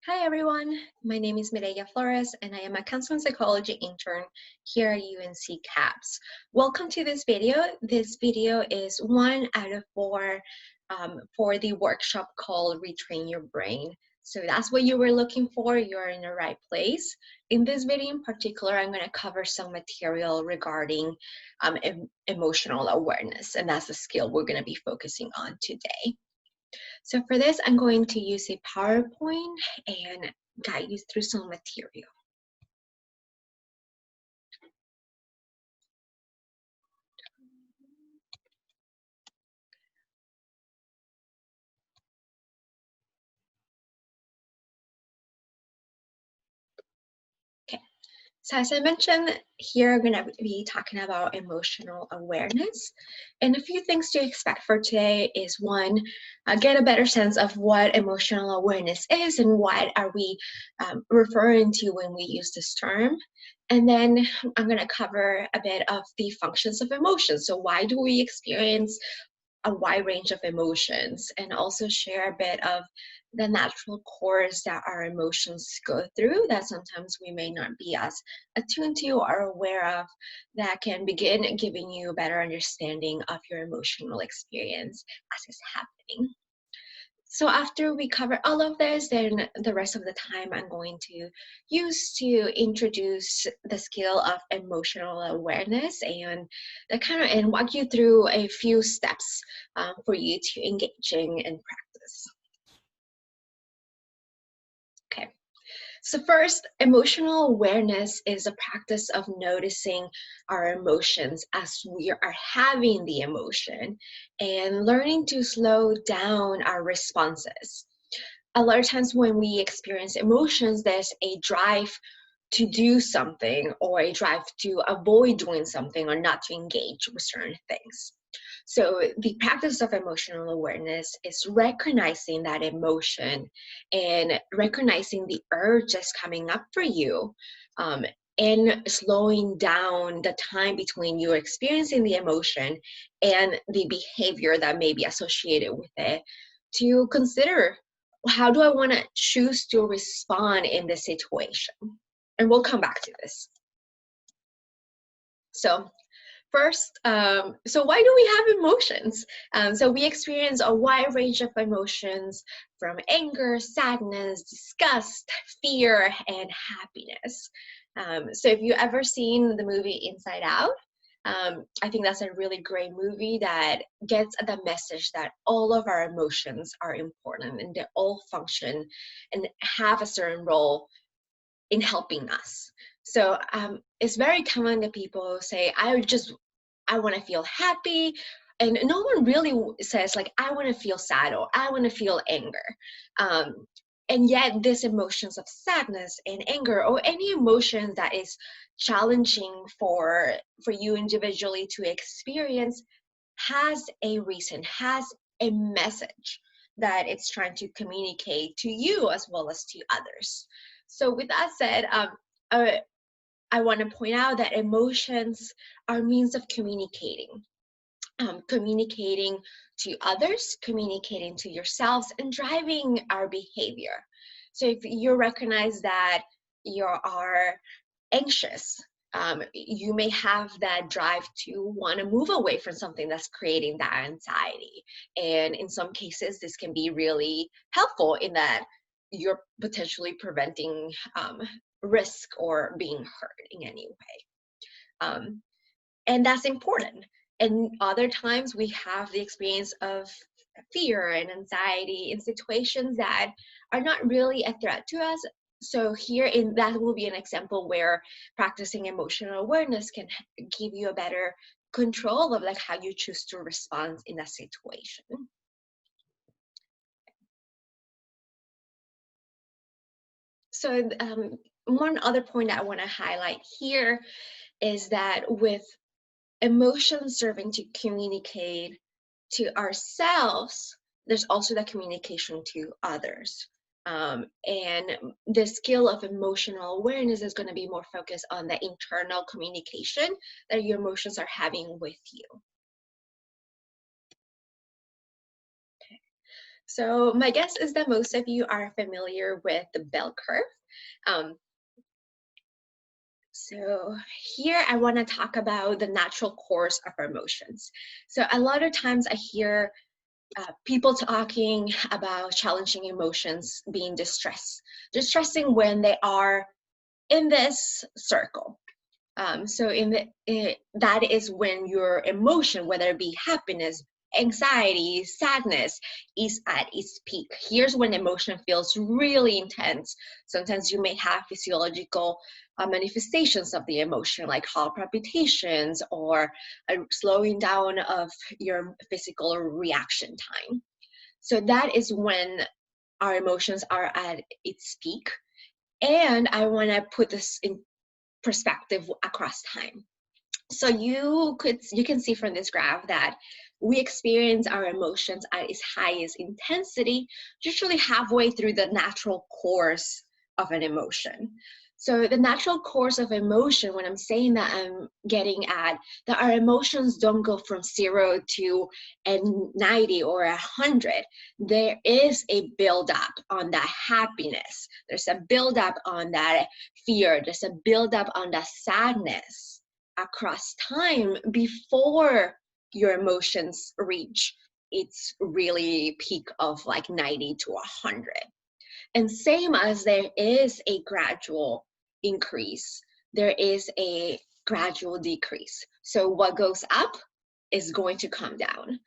Hi everyone, my name is Mireya Flores and I am a counseling psychology intern here at UNC CAPS. Welcome to this video. This video is 1 out of 4 for the workshop called Retrain Your Brain. So that's what you were looking for, you're in the right place. In this video in particular, I'm going to cover some material regarding emotional awareness, and that's the skill we're going to be focusing on today. So for this, I'm going to use a PowerPoint and guide you through some material. Okay, so as I mentioned, here I'm going to be talking about emotional awareness. And a few things to expect for today is one, get a better sense of what emotional awareness is and what are we referring to when we use this term. And then I'm going to cover a bit of the functions of emotions. So why do we experience a wide range of emotions, and also share a bit of the natural course that our emotions go through that sometimes we may not be as attuned to or aware of, that can begin giving you a better understanding of your emotional experience as it's happening. So after we cover all of this, then the rest of the time I'm going to use to introduce the skill of emotional awareness and and walk you through a few steps for you to engaging in practice. Okay. So first, emotional awareness is a practice of noticing our emotions as we are having the emotion and learning to slow down our responses. A lot of times when we experience emotions, there's a drive to do something or a drive to avoid doing something or not to engage with certain things. So the practice of emotional awareness is recognizing that emotion and recognizing the urges coming up for you, and slowing down the time between you experiencing the emotion and the behavior that may be associated with it, to consider, how do I want to choose to respond in this situation? And we'll come back to this. So first, so why do we have emotions? So we experience a wide range of emotions, from anger, sadness, disgust, fear, and happiness. So if you ever seen the movie Inside Out, I think that's a really great movie that gets the message that all of our emotions are important and they all function and have a certain role in helping us. So it's very common that people say, I want to feel happy. And no one really says, like, I want to feel sad or I want to feel anger. Um, and yet, these emotions of sadness and anger, or any emotion that is challenging for you individually to experience, has a reason, has a message that it's trying to communicate to you as well as to others. So, with that said, uh, I want to point out that emotions are means of communicating, communicating to others, communicating to yourselves, and driving our behavior. So if you recognize that you are anxious, you may have that drive to want to move away from something that's creating that anxiety. And in some cases, this can be really helpful in that you're potentially preventing risk or being hurt in any way. And that's important. And other times we have the experience of fear and anxiety in situations that are not really a threat to us. So here in that will be an example where practicing emotional awareness can give you a better control of like how you choose to respond in that situation. So one other point that I want to highlight here is that with emotions serving to communicate to ourselves, there's also the communication to others. And the skill of emotional awareness is going to be more focused on the internal communication that your emotions are having with you. So my guess is that most of you are familiar with the bell curve. Um, so here I want to talk about the natural course of our emotions. So a lot of times I hear people talking about challenging emotions being distressing when they are in this circle. So that is when your emotion, whether it be happiness, anxiety, sadness, is at its peak. Here's when emotion feels really intense. Sometimes you may have physiological manifestations of the emotion, like heart palpitations or a slowing down of your physical reaction time. So that is when our emotions are at its peak. And I want to put this in perspective across time. So you can see from this graph that we experience our emotions at its highest intensity, usually halfway through the natural course of an emotion. So the natural course of emotion, when I'm saying that, I'm getting at that our emotions don't go from 0 to 90 or 100. There is a buildup on that happiness. There's a buildup on that fear. There's a buildup on that sadness across time before your emotions reach its really peak of like 90 to 100. And same as there is a gradual increase, there is a gradual decrease. So what goes up is going to come down.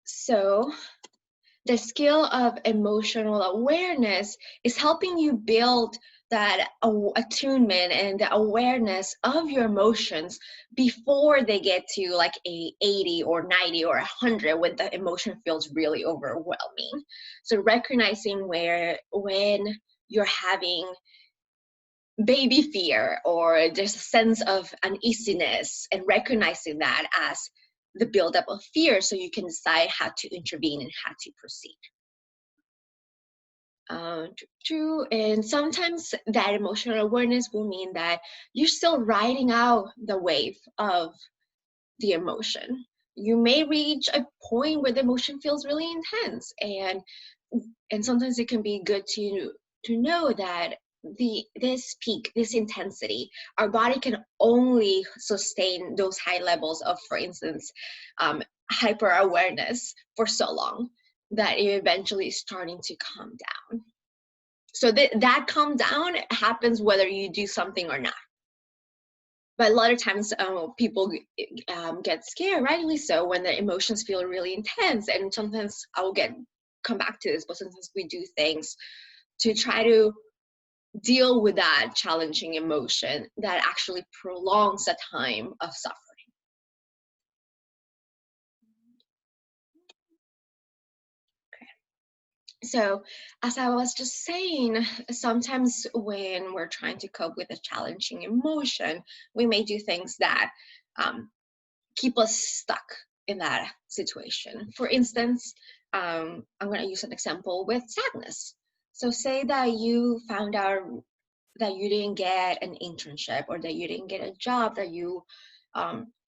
So the skill of emotional awareness is helping you build that attunement and the awareness of your emotions before they get to like a 80 or 90 or 100 when the emotion feels really overwhelming. So recognizing when you're having baby fear or there's a sense of uneasiness, and recognizing that as the buildup of fear so you can decide how to intervene and how to proceed. True. And sometimes that emotional awareness will mean that you're still riding out the wave of the emotion. You may reach a point where the emotion feels really intense, and sometimes it can be good to know that this peak, this intensity, our body can only sustain those high levels of, for instance, hyper awareness for so long that it eventually is starting to calm down. So that calm down happens whether you do something or not. But a lot of times people get scared, rightly so, when the emotions feel really intense. And sometimes I will come back to this, but sometimes we do things to try to deal with that challenging emotion that actually prolongs the time of suffering. So, as I was just saying, sometimes when we're trying to cope with a challenging emotion, we may do things that keep us stuck in that situation. For instance, I'm going to use an example with sadness. So, say that you found out that you didn't get an internship or that you didn't get a job that you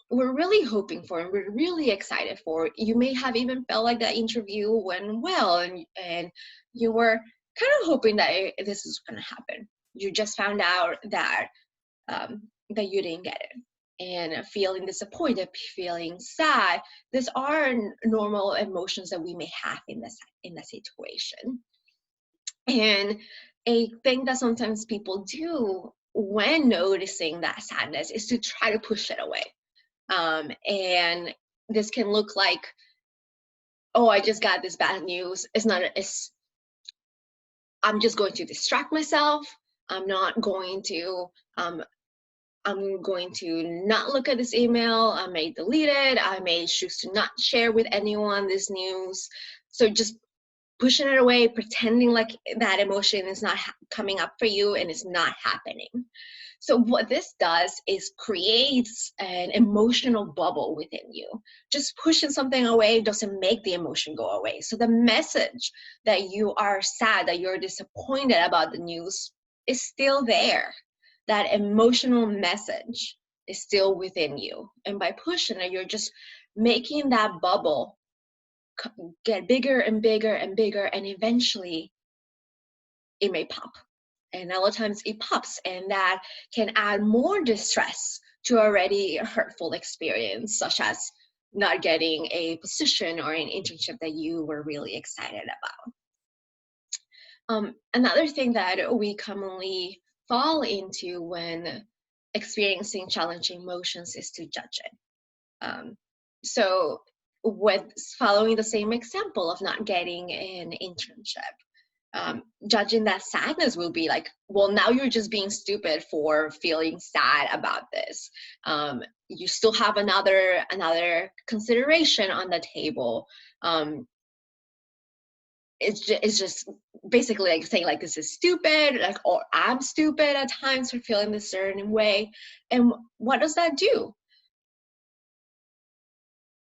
were really hoping for and were really excited for. You may have even felt like that interview went well, and you were kind of hoping that this is going to happen. You just found out that that you didn't get it, and feeling disappointed, feeling sad. These are normal emotions that we may have in the situation. And a thing that sometimes people do when noticing that sadness is to try to push it away. And this can look like, oh, I just got this bad news. I'm just going to distract myself. I'm not going to, I'm going to not look at this email. I may delete it. I may choose to not share with anyone this news. So just pushing it away, pretending like that emotion is not coming up for you and it's not happening. So what this does is creates an emotional bubble within you. Just pushing something away doesn't make the emotion go away. So the message that you are sad, that you're disappointed about the news is still there. That emotional message is still within you. And by pushing it, you're just making that bubble get bigger and bigger and bigger, and eventually it may pop. And a lot of times it pops, and that can add more distress to already hurtful experience, such as not getting a position or an internship that you were really excited about. Another thing that we commonly fall into when experiencing challenging emotions is to judge it. So with following the same example of not getting an internship, judging that sadness will be like, well, now you're just being stupid for feeling sad about this. You still have another consideration on the table. It's just basically like saying like, this is stupid, like, or I'm stupid at times for feeling this certain way. And what does that do?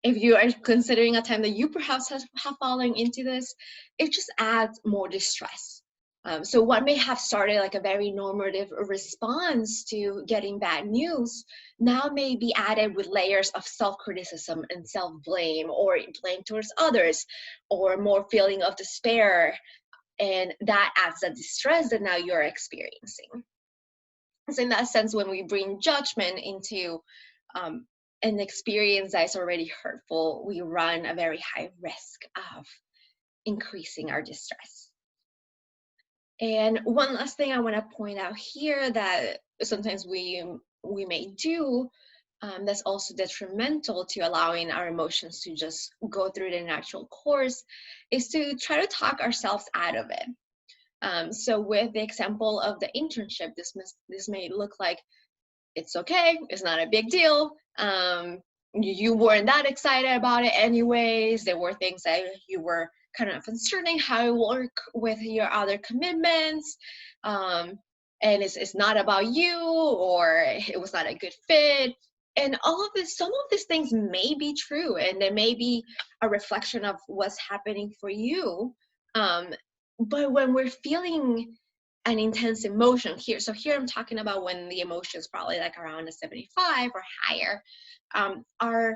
If you are considering a time that you perhaps have fallen into this, it just adds more distress. So what may have started like a very normative response to getting bad news now may be added with layers of self-criticism and self-blame, or blame towards others, or more feeling of despair, and that adds the distress that now you're experiencing. So in that sense, when we bring judgment into an experience that is already hurtful, we run a very high risk of increasing our distress. And one last thing I want to point out here that sometimes we may do, that's also detrimental to allowing our emotions to just go through the natural course, is to try to talk ourselves out of it. So with the example of the internship, this may look like, it's okay, it's not a big deal. You weren't that excited about it anyways. There were things that you were kind of concerning how it work with your other commitments. And it's not about you, or it was not a good fit. And all of this, some of these things may be true, and they may be a reflection of what's happening for you. But when we're feeling an intense emotion here, so here I'm talking about when the emotion is probably like around a 75 or higher, our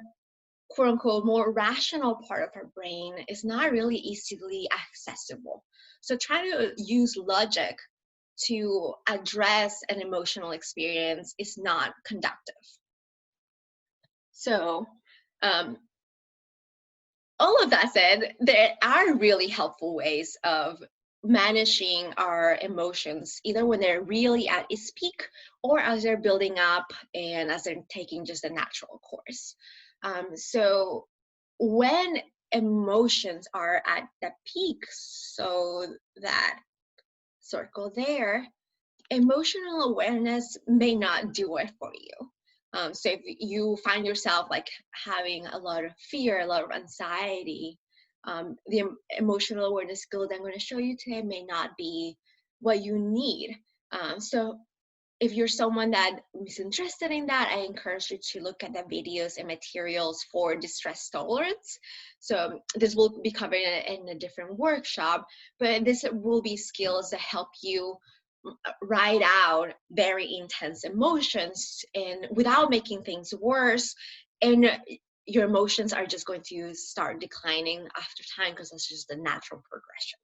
quote unquote more rational part of our brain is not really easily accessible. So trying to use logic to address an emotional experience is not conductive. So all of that said, there are really helpful ways of managing our emotions, either when they're really at its peak or as they're building up and as they're taking just a natural course. So when emotions are at the peak, so that circle there, emotional awareness may not do it for you. So if you find yourself like having a lot of fear, a lot of anxiety, the emotional awareness skill that I'm going to show you today may not be what you need. So if you're someone that is interested in that, I encourage you to look at the videos and materials for distress tolerance. So this will be covered in a different workshop, but this will be skills that help you ride out very intense emotions and without making things worse, and your emotions are just going to start declining after time because that's just the natural progression.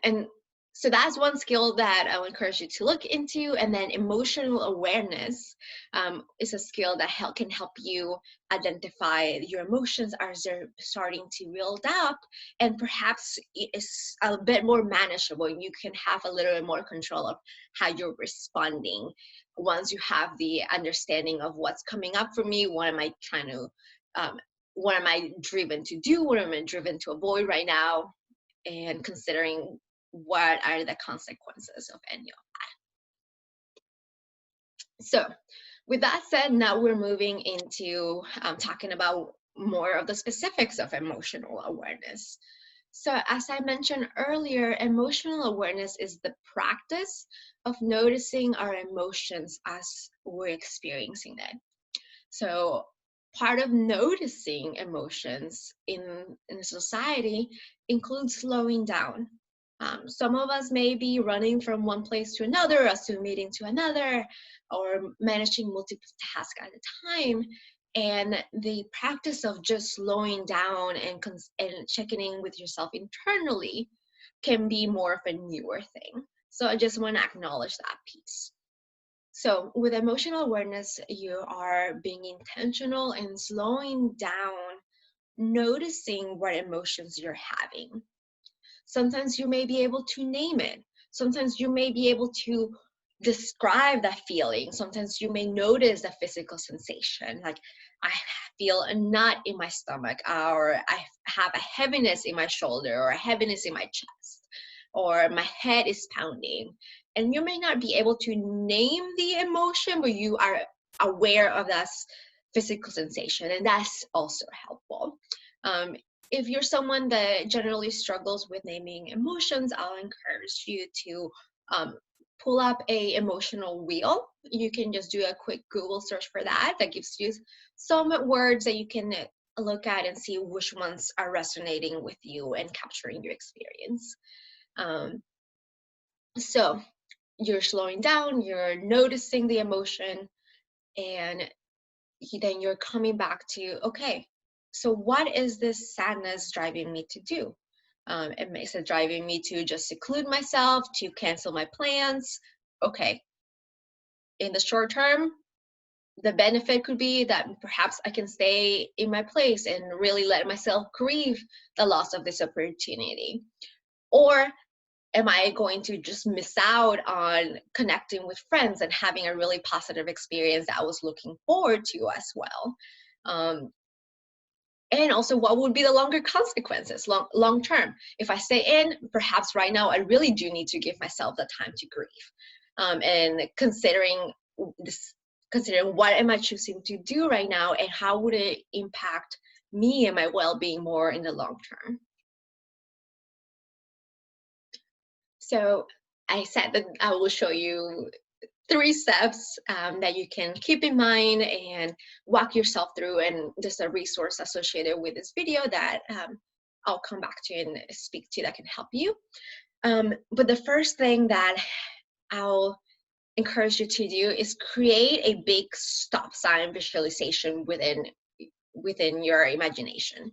And so that's one skill that I would encourage you to look into. And then emotional awareness is a skill that can help you identify your emotions as they're starting to build up, and perhaps it's a bit more manageable. You can have a little bit more control of how you're responding once you have the understanding of what's coming up for me. What am I trying to, what am I driven to do? What am I driven to avoid right now? And considering what are the consequences of any of that. So with that said, now we're moving into talking about more of the specifics of emotional awareness. So as I mentioned earlier, emotional awareness is the practice of noticing our emotions as we're experiencing it. So part of noticing emotions in society includes slowing down. Some of us may be running from one place to another, a Zoom meeting to another, or managing multiple tasks at a time. And the practice of just slowing down and checking in with yourself internally can be more of a newer thing. So I just want to acknowledge that piece. So with emotional awareness, you are being intentional and slowing down, noticing what emotions you're having. Sometimes you may be able to name it. Sometimes you may be able to describe that feeling. Sometimes you may notice the physical sensation, like I feel a knot in my stomach, or I have a heaviness in my shoulder, or a heaviness in my chest, or my head is pounding. And you may not be able to name the emotion, but you are aware of that physical sensation, and that's also helpful. If you're someone that generally struggles with naming emotions, I'll encourage you to pull up a emotional wheel. You can just do a quick Google search for that. That gives you some words that you can look at and see which ones are resonating with you and capturing your experience. So you're slowing down, you're noticing the emotion, and then you're coming back to, okay, so what is this sadness driving me to do? Is it driving me to just seclude myself, to cancel my plans? Okay, in the short term, the benefit could be that perhaps I can stay in my place and really let myself grieve the loss of this opportunity. Or am I going to just miss out on connecting with friends and having a really positive experience that I was looking forward to as well? And also, what would be the longer consequences long term? If I stay in, perhaps right now I really do need to give myself the time to grieve. And considering this, considering what am I choosing to do right now, and how would it impact me and my well-being more in the long term? So I said that I will show you 3 steps that you can keep in mind and walk yourself through, and there's a resource associated with this video that I'll come back to and speak to that can help you. But the first thing that I'll encourage you to do is create a big stop sign visualization within your imagination.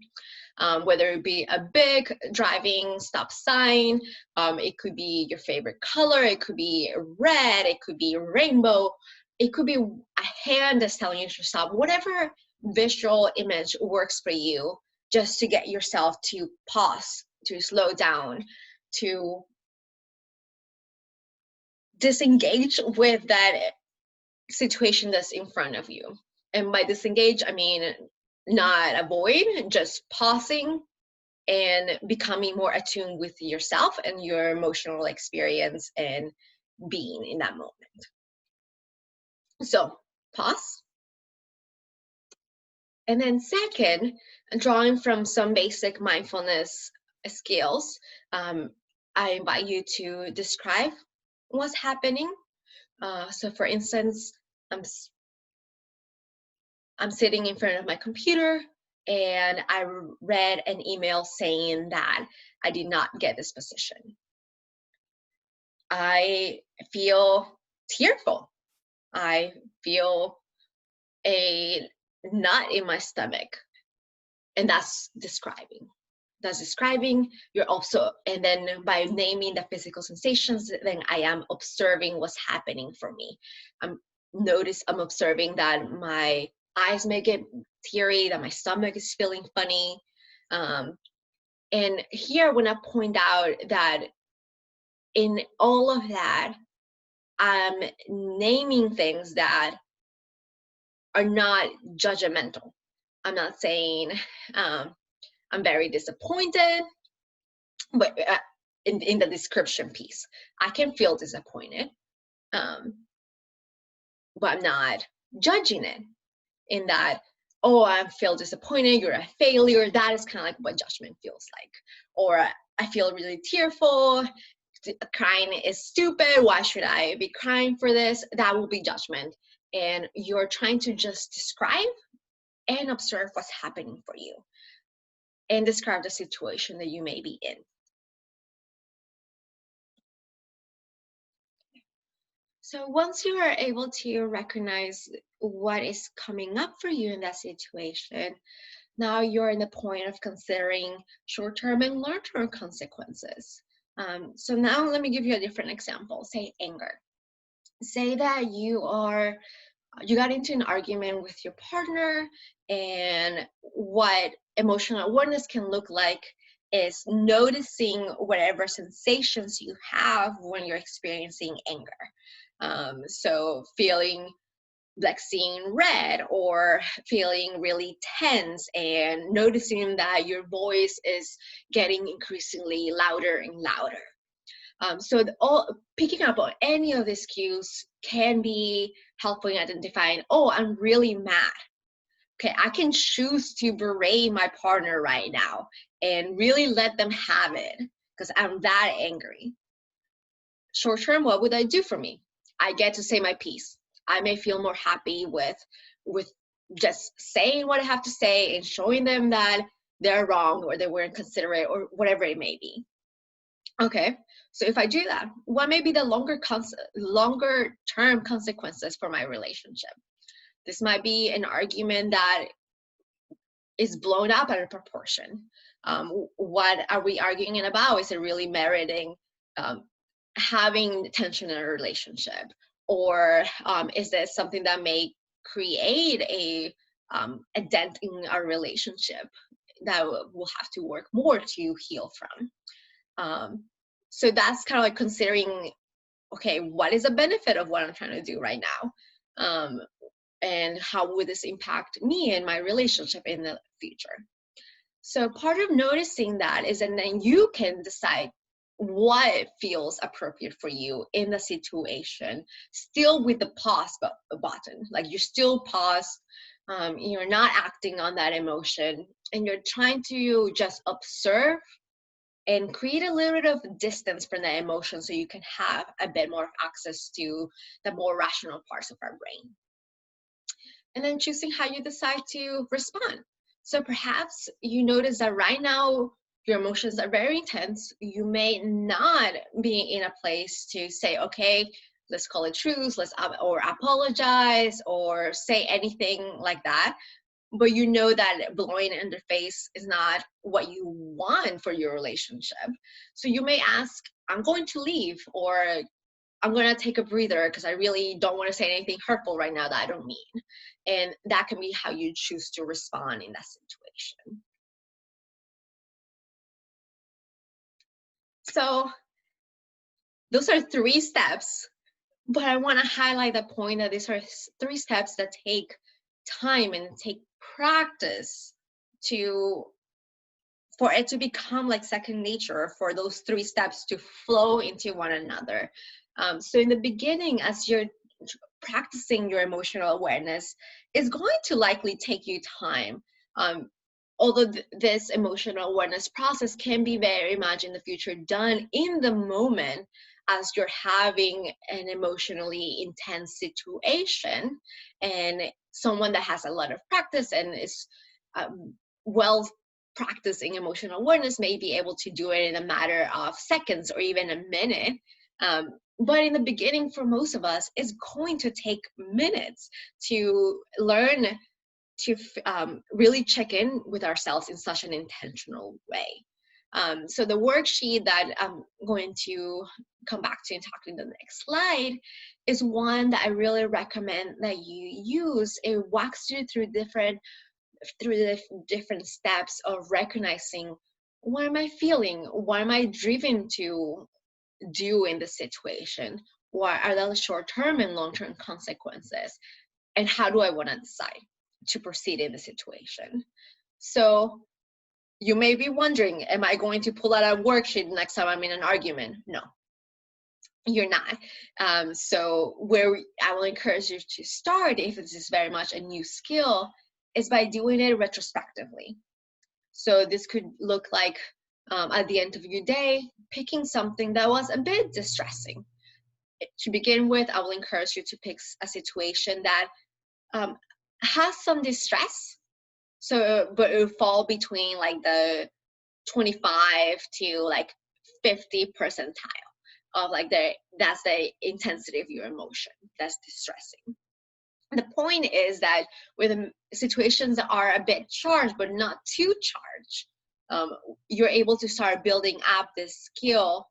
Whether it be a big driving stop sign, it could be your favorite color, it could be red, it could be rainbow, it could be a hand that's telling you to stop, whatever visual image works for you, just to get yourself to pause, to slow down, to disengage with that situation that's in front of you. And by disengage, I mean not avoid, just pausing and becoming more attuned with yourself and your emotional experience and being in that moment. So pause. And then second, drawing from some basic mindfulness skills, I invite you to describe what's happening. So for instance, I'm sitting in front of my computer and I read an email saying that I did not get this position. I feel tearful. I feel a knot in my stomach. And that's describing. That's describing. You're also, and then by naming the physical sensations, then I am observing what's happening for me. I'm observing that my eyes may get teary, that my stomach is feeling funny. And here I want to point out that in all of that, I'm naming things that are not judgmental. I'm not saying I'm very disappointed, but in the description piece, I can feel disappointed, but I'm not judging it in that, oh, I feel disappointed, you're a failure. That is kind of like what judgment feels like. Or I feel really tearful, crying is stupid, why should I be crying for this? That will be judgment. And you're trying to just describe and observe what's happening for you and describe the situation that you may be in. So once you are able to recognize what is coming up for you in that situation, now you're in the point of considering short-term and long-term consequences. So now let me give you a different example. Say anger. Say that you got into an argument with your partner, and what emotional awareness can look like is noticing whatever sensations you have when you're experiencing anger. So feeling like seeing red, or feeling really tense and noticing that your voice is getting increasingly louder and louder. Picking up on any of these cues can be helpful in identifying, oh, I'm really mad. Okay, I can choose to berate my partner right now and really let them have it because I'm that angry. Short term, what would I do for me? I get to say my piece. I may feel more happy with just saying what I have to say and showing them that they're wrong or they weren't considerate or whatever it may be. Okay, so if I do that, what may be the longer term consequences for my relationship? This might be an argument that is blown up out of proportion. What are we arguing about? Is it really meriting um, having tension in a relationship? Or is this something that may create a dent in our relationship that we'll have to work more to heal from? So that's kind of like considering, okay, what is the benefit of what I'm trying to do right now? And how would this impact me and my relationship in the future? So part of noticing that is, and then you can decide what feels appropriate for you in the situation, still with the pause button. Like you still pause, you're not acting on that emotion, and you're trying to just observe and create a little bit of distance from the emotion so you can have a bit more access to the more rational parts of our brain. And then choosing how you decide to respond. So perhaps you notice that right now your emotions are very intense. You may not be in a place to say, okay, let's call it truce, or apologize or say anything like that. But you know that blowing in the face is not what you want for your relationship. So you may ask, I'm going to leave, or I'm going to take a breather because I really don't want to say anything hurtful right now that I don't mean. And that can be how you choose to respond in that situation. So those are 3 steps, but I want to highlight the point that these are 3 steps that take time and take practice for it to become like second nature, for those 3 steps to flow into one another. So in the beginning, as you're practicing your emotional awareness, is going to likely take you time. Although this emotional awareness process can be very much in the future done in the moment as you're having an emotionally intense situation, and someone that has a lot of practice and is well practicing emotional awareness may be able to do it in a matter of seconds or even a minute. But in the beginning, for most of us, it's going to take minutes to learn to really check in with ourselves in such an intentional way. So the worksheet that I'm going to come back to and talk in the next slide is one that I really recommend that you use. It walks you through the different steps of recognizing, what am I feeling? What am I driven to do in the situation? What are the short-term and long-term consequences? And how do I want to decide to proceed in the situation? So you may be wondering, am I going to pull out a worksheet next time I'm in an argument? No, you're not. So where I will encourage you to start, if this is very much a new skill, is by doing it retrospectively. So this could look like at the end of your day, picking something that was a bit distressing. To begin with, I will encourage you to pick a situation that has some distress, but it will fall between like the 25 to like 50 percentile of like that's the intensity of your emotion that's distressing. The point is that with situations that are a bit charged but not too charged, you're able to start building up this skill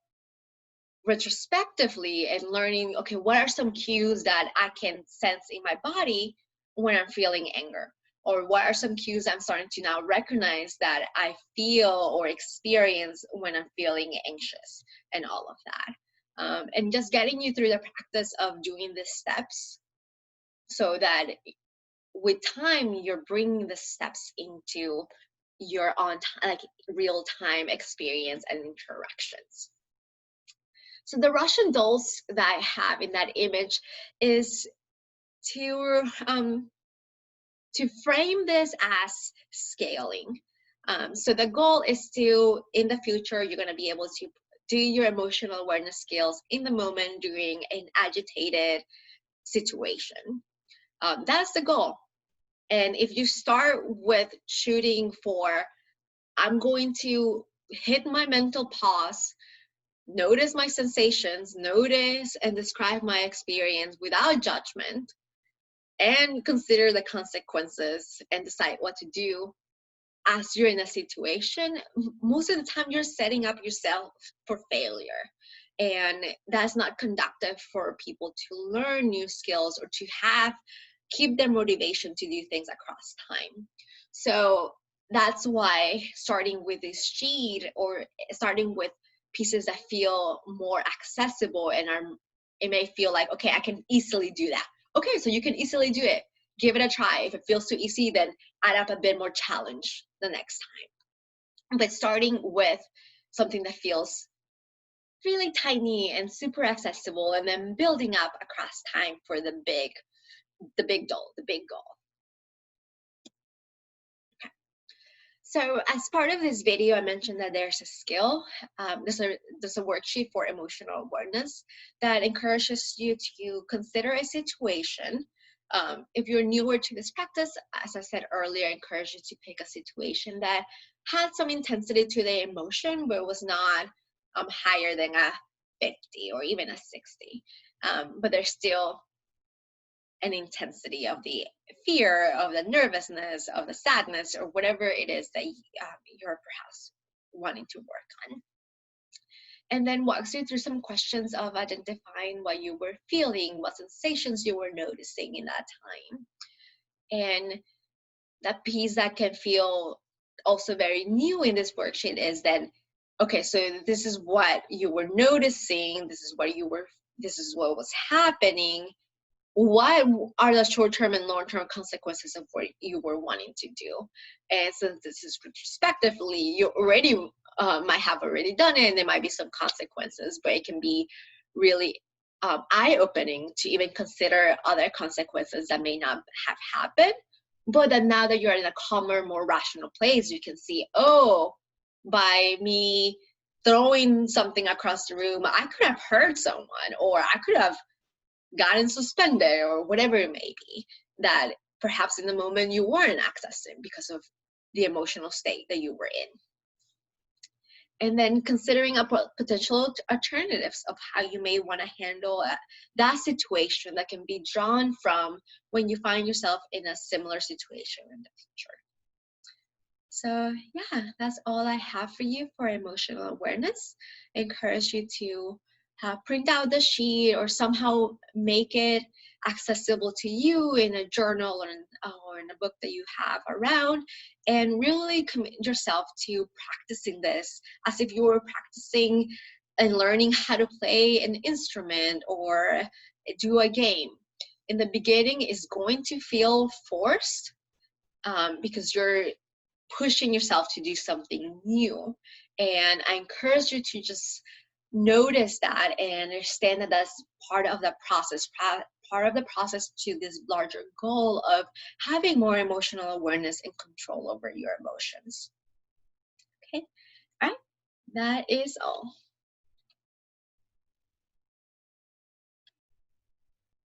retrospectively and learning, okay, what are some cues that I can sense in my body when I'm feeling anger? Or what are some cues I'm starting to now recognize that I feel or experience when I'm feeling anxious, and all of that. And just getting you through the practice of doing these steps so that with time you're bringing the steps into your on like real time experience and interactions. So the Russian dolls that I have in that image is to frame this as scaling. So the goal is to, in the future, you're going to be able to do your emotional awareness skills in the moment during an agitated situation. That's the goal. And if you start with shooting for, I'm going to hit my mental pause, notice my sensations, notice and describe my experience without judgment, and consider the consequences and decide what to do as you're in a situation, most of the time you're setting up yourself for failure. And that's not conducive for people to learn new skills or to keep their motivation to do things across time. So that's why starting with this sheet, or starting with pieces that feel more accessible and it may feel like, okay, I can easily do that. Okay, so you can easily do it. Give it a try. If it feels too easy, then add up a bit more challenge the next time. But starting with something that feels really tiny and super accessible, and then building up across time for the big goal. Okay. So as part of this video, I mentioned that there's a skill, there's a worksheet for emotional awareness that encourages you to consider a situation. If you're newer to this practice, as I said earlier, I encourage you to pick a situation that had some intensity to the emotion, but was not higher than a 50 or even a 60. But there's still an intensity of the fear, of the nervousness, of the sadness, or whatever it is that you're perhaps wanting to work on. And then walks you through some questions of identifying what you were feeling, what sensations you were noticing in that time. And that piece that can feel also very new in this worksheet is then, okay, so this is what you were noticing, this is what was happening. What are the short-term and long-term consequences of what you were wanting to do? And since this is retrospectively, you already might have already done it, and there might be some consequences, but it can be really eye-opening to even consider other consequences that may not have happened. But then now that you're in a calmer, more rational place, you can see, oh, by me throwing something across the room, I could have hurt someone, or I could have gotten suspended, or whatever it may be, that perhaps in the moment you weren't accessing because of the emotional state that you were in. And then considering potential alternatives of how you may want to handle that situation that can be drawn from when you find yourself in a similar situation in the future. So yeah, that's all I have for you for emotional awareness. I encourage you to print out the sheet or somehow make it accessible to you in a journal or in a book that you have around, and really commit yourself to practicing this as if you were practicing and learning how to play an instrument or do a game. In the beginning, it's going to feel forced because you're pushing yourself to do something new. And I encourage you to just notice that and understand that that's part of the process, part of the process to this larger goal of having more emotional awareness and control over your emotions. Okay, all right, that is all.